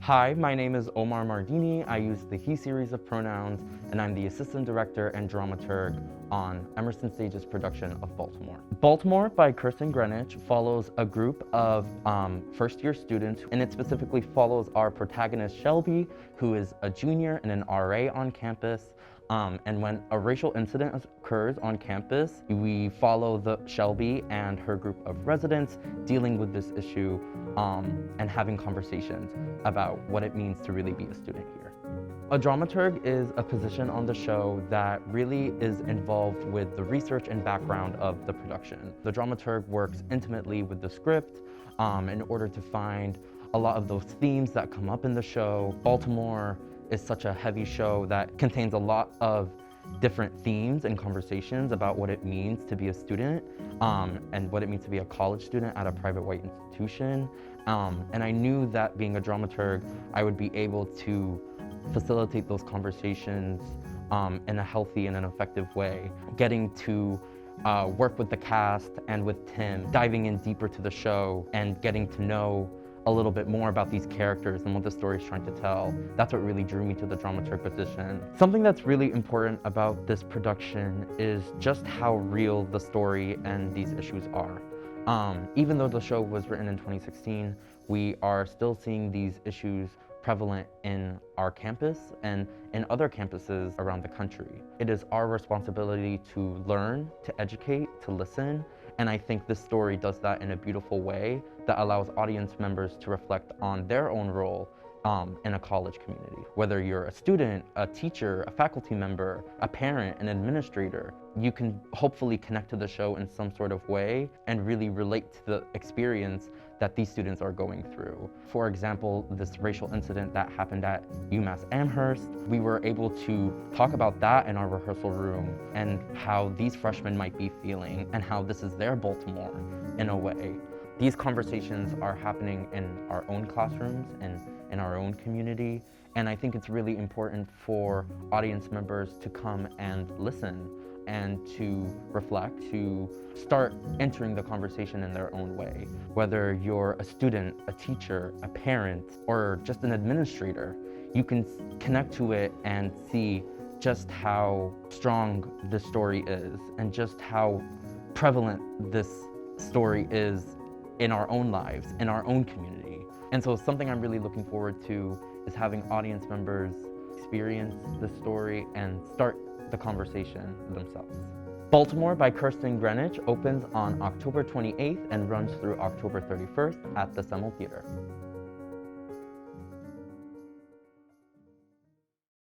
Hi, my name is Omar Mardini. I use the he series of pronouns, and I'm the Assistant Director and Dramaturg on Emerson Stage's production of Baltimore. Baltimore by Kirsten Greenidge follows a group of first-year students, and it specifically follows our protagonist Shelby, who is a junior and an RA on campus. And when a racial incident occurs on campus, we follow Shelby and her group of residents dealing with this issue and having conversations about what it means to really be a student here. A dramaturg is a position on the show that really is involved with the research and background of the production. The dramaturg works intimately with the script in order to find a lot of those themes that come up in the show. Baltimore is such a heavy show that contains a lot of different themes and conversations about what it means to be a student and what it means to be a college student at a private white institution. And I knew that being a dramaturg, I would be able to facilitate those conversations in a healthy and an effective way. Getting to work with the cast and with Tim, diving in deeper to the show and getting to know a little bit more about these characters and what the story is trying to tell. That's what really drew me to the dramaturg position. Something that's really important about this production is just how real the story and these issues are. Even though the show was written in 2016, we are still seeing these issues prevalent in our campus and in other campuses around the country. It is our responsibility to learn, to educate, to listen, and I think this story does that in a beautiful way that allows audience members to reflect on their own role in a college community. Whether you're a student, a teacher, a faculty member, a parent, an administrator, you can hopefully connect to the show in some sort of way and really relate to the experience that these students are going through. For example, this racial incident that happened at UMass Amherst, we were able to talk about that in our rehearsal room and how these freshmen might be feeling and how this is their Baltimore in a way. These conversations are happening in our own classrooms and in our own community, and I think it's really important for audience members to come and listen and to reflect, to start entering the conversation in their own way. Whether you're a student, a teacher, a parent, or just an administrator, you can connect to it and see just how strong this story is and just how prevalent this story is in our own lives, in our own community. And so something I'm really looking forward to is having audience members experience the story and start the conversation themselves. Baltimore by Kirsten Greenidge opens on October 28th and runs through October 31st at the Semel Theater.